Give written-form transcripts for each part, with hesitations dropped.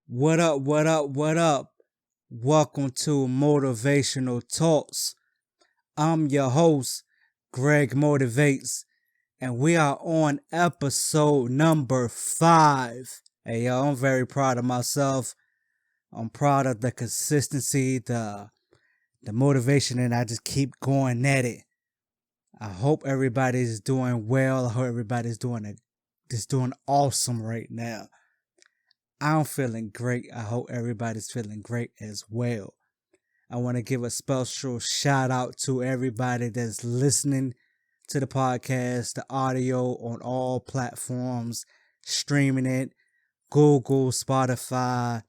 What up, what up, what up? Welcome to Motivational Talks. I'm your host, Greg Motivates, and we are on episode number 5. Hey, yo, I'm very proud of myself. I'm proud of the consistency, the motivation, and I just keep going at it. I hope everybody's doing well. I hope everybody's doing awesome right now. I'm feeling great. I hope everybody's feeling great as well. I want to give a special shout out to everybody that's listening to the podcast, the audio on all platforms, streaming it, Google, Spotify,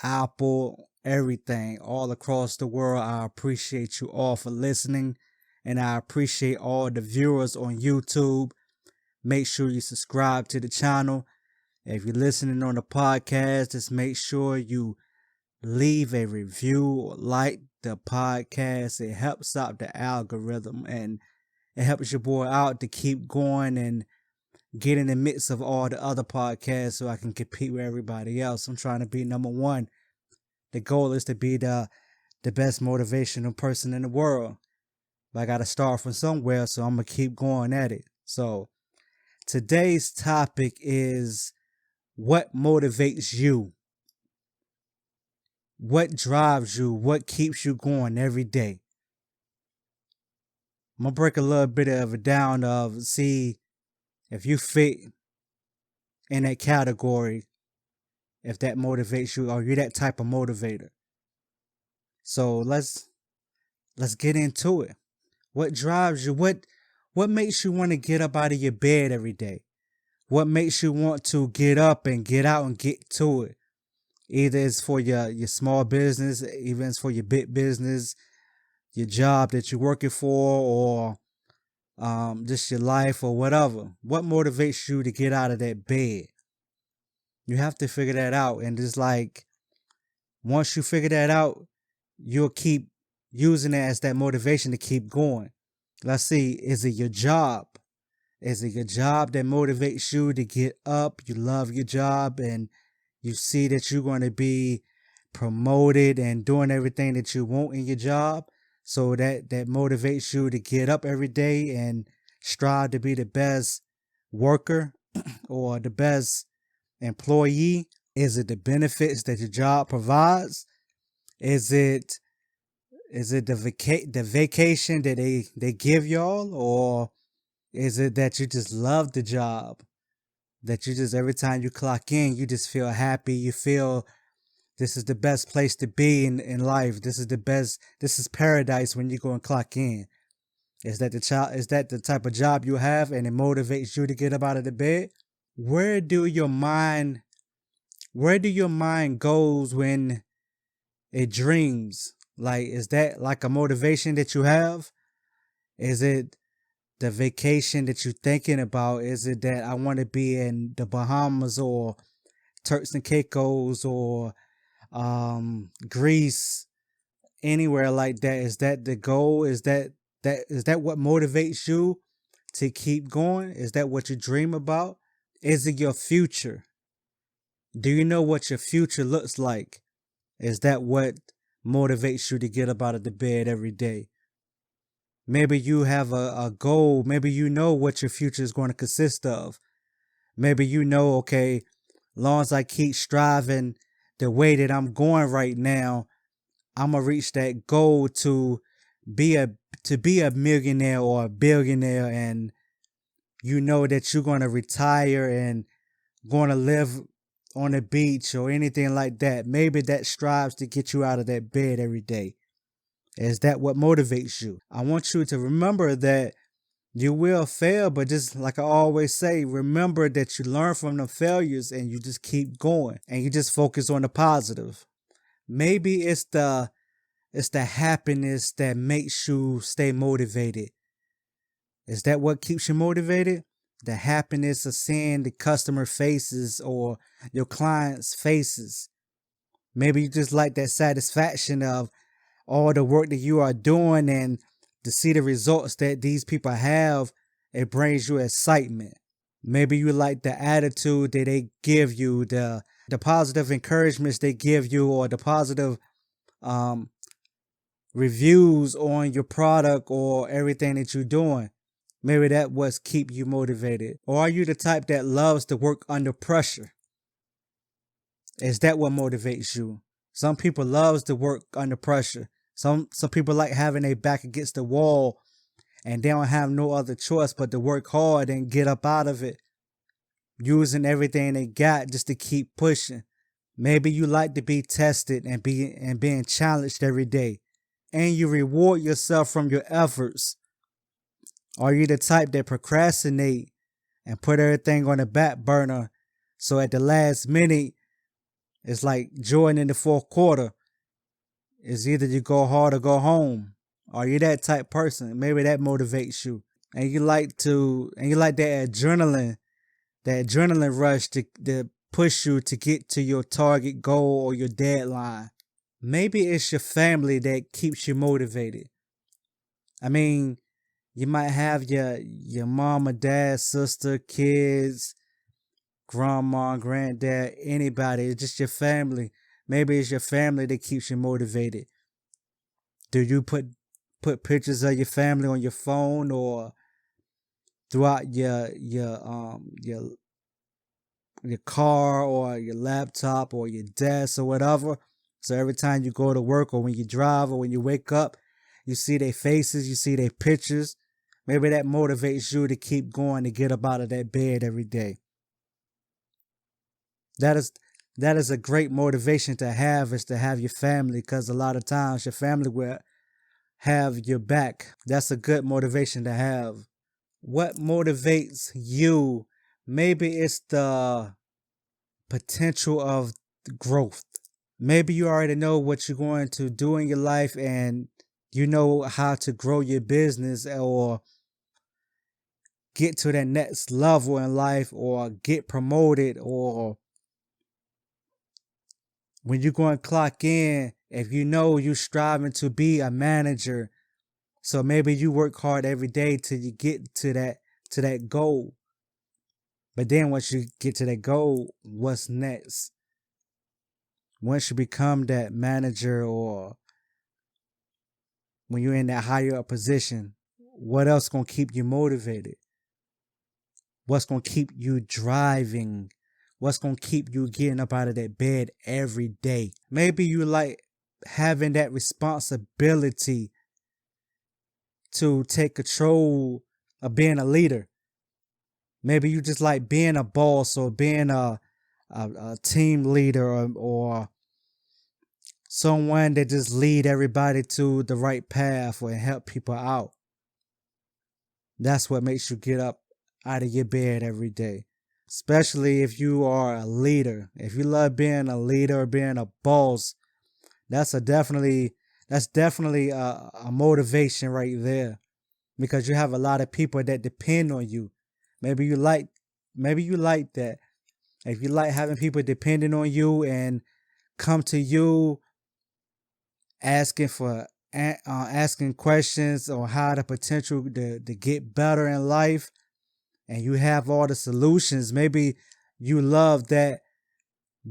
Apple, everything, all across the world. I appreciate you all for listening, and I appreciate all the viewers on YouTube. Make sure you subscribe to the channel. If you're listening on the podcast, just make sure you leave a review or like the podcast. It helps out the algorithm and it helps your boy out to keep going and get in the midst of all the other podcasts so I can compete with everybody else. I'm trying to be number one. The goal is to be the best motivational person in the world. But I got to start from somewhere, so I'm going to keep going at it. So today's topic is what motivates you? What drives you? What keeps you going every day? I'm going to break a little bit of it down of see if you fit in that category, if that motivates you or you're that type of motivator. So let's get into it. What drives you? What makes you want to get up out of your bed every day? What makes you want to get up and get out and get to it? Either it's for your small business, even it's for your big business, your job that you're working for, or just your life or whatever. What motivates you to get out of that bed? You have to figure that out. And just like, once you figure that out, you'll keep using it as that motivation to keep going. Let's see, is it your job? Is it your job that motivates you to get up? You love your job and you see that you're going to be promoted and doing everything that you want in your job. So that motivates you to get up every day and strive to be the best worker or the best employee. Is it the benefits that your job provides? Is it the vacation that they give y'all, or is it that you just love the job? That you just, every time you clock in, you just feel happy. You feel this is the best place to be in life. This is paradise when you go and clock in. Is that the type of job you have and it motivates you to get up out of the bed? Where do your mind goes when it dreams? Like, is that like a motivation that you have? Is it the vacation that you're thinking about? Is it that I want to be in the Bahamas or Turks and Caicos or Greece, anywhere like that? Is that the goal? Is that what motivates you to keep going? Is that what you dream about? Is it your future? Do you know what your future looks like? Is that what motivates you to get up out of the bed every day? Maybe you have a goal. Maybe you know what your future is going to consist of. Maybe you know, okay, long as I keep striving the way that I'm going right now, I'm going to reach that goal to be a millionaire or a billionaire, and you know that you're going to retire and going to live on the beach or anything like that. Maybe that strives to get you out of that bed every day. Is that what motivates you? I want you to remember that you will fail, but just like I always say, remember that you learn from the failures and you just keep going and you just focus on the positive. Maybe it's the happiness that makes you stay motivated. Is that what keeps you motivated? The happiness of seeing the customer faces or your clients' faces. Maybe you just like that satisfaction of all the work that you are doing and to see the results that these people have. It brings you excitement. Maybe you like the attitude that they give you, the the positive encouragements they give you, or the positive um, reviews on your product or everything that you're doing. Maybe that was keep you motivated. Or are you the type that loves to work under pressure? Is that what motivates you? Some people loves to work under pressure. Some people like having their back against the wall and they don't have no other choice but to work hard and get up out of it, using everything they got just to keep pushing. Maybe you like to be tested and being challenged every day, and you reward yourself from your efforts. Are you the type that procrastinate and put everything on the back burner, so at the last minute it's like Jordan in the fourth quarter? It's either you go hard or go home. Are you that type person? Maybe that motivates you. And you like that adrenaline rush to push you to get to your target goal or your deadline. Maybe it's your family that keeps you motivated. I mean, you might have your mom or dad, sister, kids, grandma, granddad, anybody. It's just your family. Maybe it's your family that keeps you motivated. Do you put pictures of your family on your phone or throughout your car or your laptop or your desk or whatever? So every time you go to work or when you drive or when you wake up, you see their faces, you see their pictures. Maybe that motivates you to keep going, to get up out of that bed every day. That is a great motivation to have, is to have your family, because a lot of times your family will have your back. That's a good motivation to have. What motivates you? Maybe it's the potential of growth. Maybe you already know what you're going to do in your life and you know how to grow your business or get to that next level in life or get promoted, or when you're going to clock in, if you know you're striving to be a manager, so maybe you work hard every day till you get to that goal. But then once you get to that goal, what's next? Once you become that manager or when you're in that higher up position, what else gonna keep you motivated? What's gonna keep you driving? What's gonna keep you getting up out of that bed every day? Maybe you like having that responsibility to take control of being a leader. Maybe you just like being a boss or being a team leader, or someone that just lead everybody to the right path or help people out. That's what makes you get up out of your bed every day. Especially if you are a leader. If you love being a leader or being a boss, that's definitely a motivation right there, because you have a lot of people that depend on you. Maybe you like that. If you like having people depending on you and come to you asking questions on how the potential to get better in life, and you have all the solutions, maybe you love that,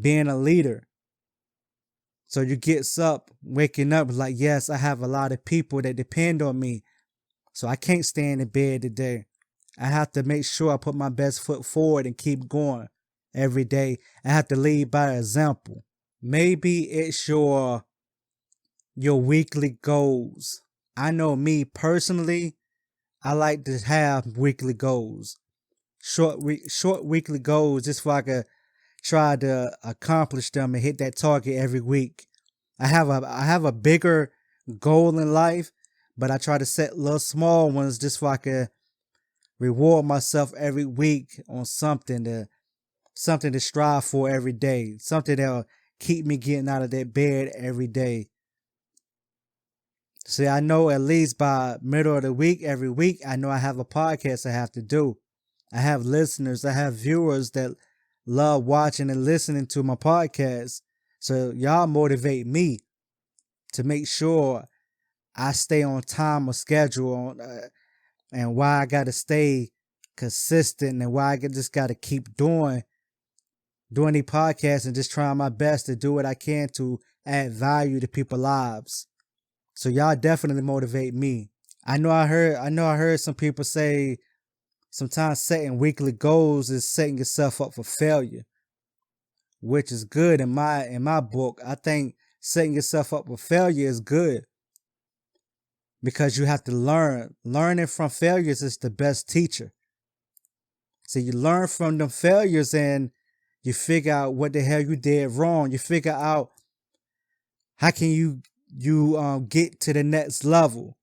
being a leader. So you gets up, waking up like, yes, I have a lot of people that depend on me. So I can't stay in the bed today. I have to make sure I put my best foot forward and keep going every day. I have to lead by example. Maybe it's your weekly goals. I know me personally, I like to have weekly goals. Short weekly goals, just so I could try to accomplish them and hit that target every week. I have a bigger goal in life, but I try to set little small ones just so I could reward myself every week on something to strive for every day. Something that'll keep me getting out of that bed every day. See, I know at least by middle of the week, every week, I know I have a podcast I have to do. I have listeners, I have viewers that love watching and listening to my podcast. So y'all motivate me to make sure I stay on time or schedule and why I got to stay consistent and why just got to keep doing doing these podcasts and just trying my best to do what I can to add value to people's lives. So y'all definitely motivate me. I know I heard some people say sometimes setting weekly goals is setting yourself up for failure, which is good in my book. I think setting yourself up for failure is good because you have to learn. Learning from failures is the best teacher. So you learn from them failures and you figure out what the hell you did wrong. You figure out how can you get to the next level.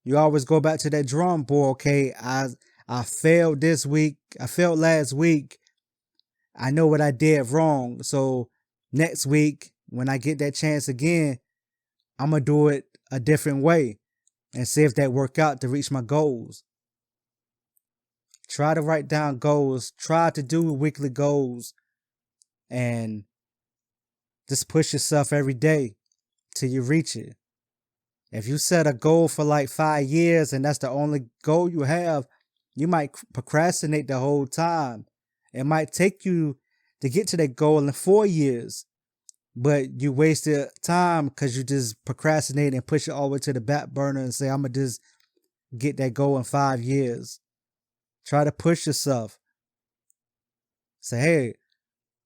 You always go back to that drawing board. Okay, I failed this week. I failed last week. I know what I did wrong. So next week, when I get that chance again, I'm gonna do it a different way and see if that work out to reach my goals. Try to write down goals. Try to do weekly goals and just push yourself every day till you reach it. If you set a goal for like 5 years and that's the only goal you have, you might procrastinate the whole time. It might take you to get to that goal in 4 years, but you wasted time because you just procrastinate and push it all the way to the back burner and say, I'm going to just get that goal in 5 years. Try to push yourself. Say, hey,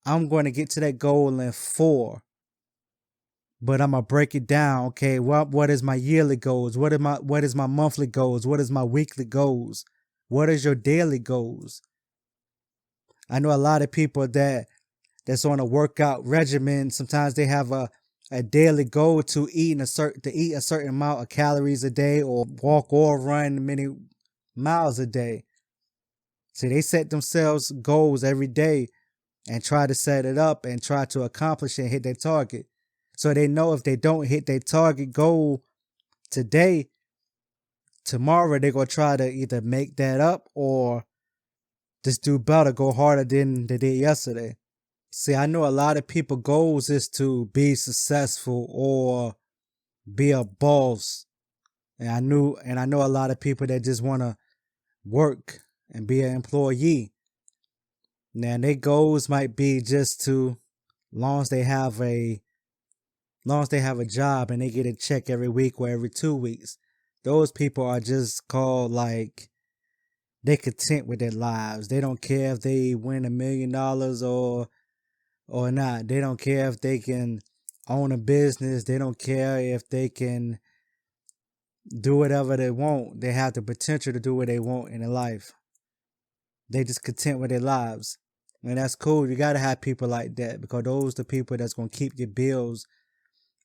I'm going to get to that goal in 4. But I'm gonna break it down. Okay, what is my yearly goals? What is my monthly goals? What is my weekly goals? What is your daily goals? I know a lot of people that's on a workout regimen. Sometimes they have a daily goal to eat a certain amount of calories a day, or walk or run many miles a day. See, they set themselves goals every day and try to set it up and try to accomplish and hit their target. So they know if they don't hit their target goal today, tomorrow they're going to try to either make that up or just do better, go harder than they did yesterday. See, I know a lot of people goals is to be successful or be a boss. And I know a lot of people that just want to work and be an employee. Now their goals might be just to, long as they have a job and they get a check every week or every 2 weeks, those people are just called like they content with their lives. They don't care if they win $1 million or not. They don't care if they can own a business. They don't care if they can do whatever they want. They have the potential to do what they want in their life. They just content with their lives. And that's cool. You gotta have people like that because those are the people that's gonna keep your bills,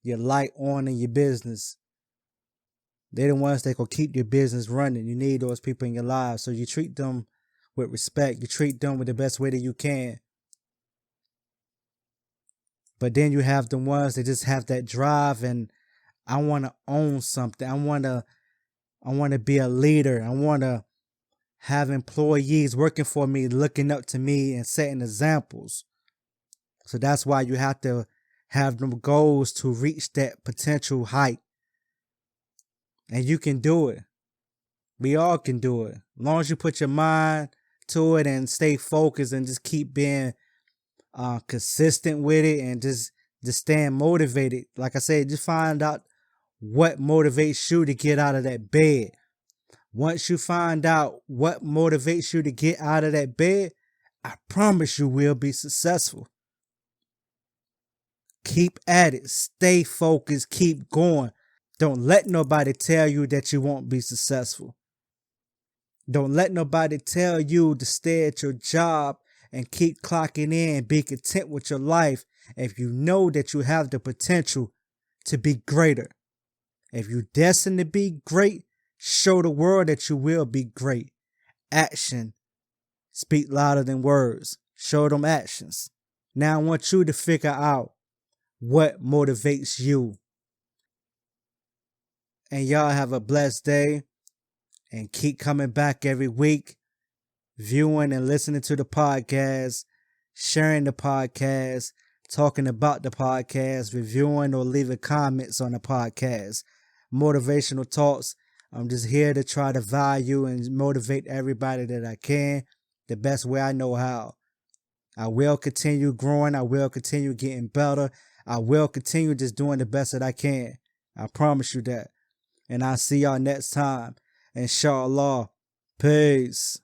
your light on in your business. They're the ones that gonna keep your business running. You need those people in your lives. So you treat them with respect. You treat them with the best way that you can. But then you have the ones that just have that drive and I want to own something. I want to be a leader. I want to have employees working for me, looking up to me and setting examples. So that's why you have to have them goals to reach that potential height. And you can do it. We all can do it. As long as you put your mind to it and stay focused and just keep being consistent with it and just staying motivated. Like I said, just find out what motivates you to get out of that bed. Once you find out what motivates you to get out of that bed, I promise you will be successful. Keep at it. Stay focused. Keep going. Don't let nobody tell you that you won't be successful. Don't let nobody tell you to stay at your job and keep clocking in and be content with your life if you know that you have the potential to be greater. If you're destined to be great, show the world that you will be great. Action speak louder than words. Show them actions. Now I want you to figure out what motivates you. And y'all have a blessed day and keep coming back every week, viewing and listening to the podcast, sharing the podcast, talking about the podcast, reviewing or leaving comments on the podcast. Motivational talks. I'm just here to try to value and motivate everybody that I can the best way I know how. I will continue growing. I will continue getting better. I will continue just doing the best that I can. I promise you that. And I'll see y'all next time. Inshallah. Peace.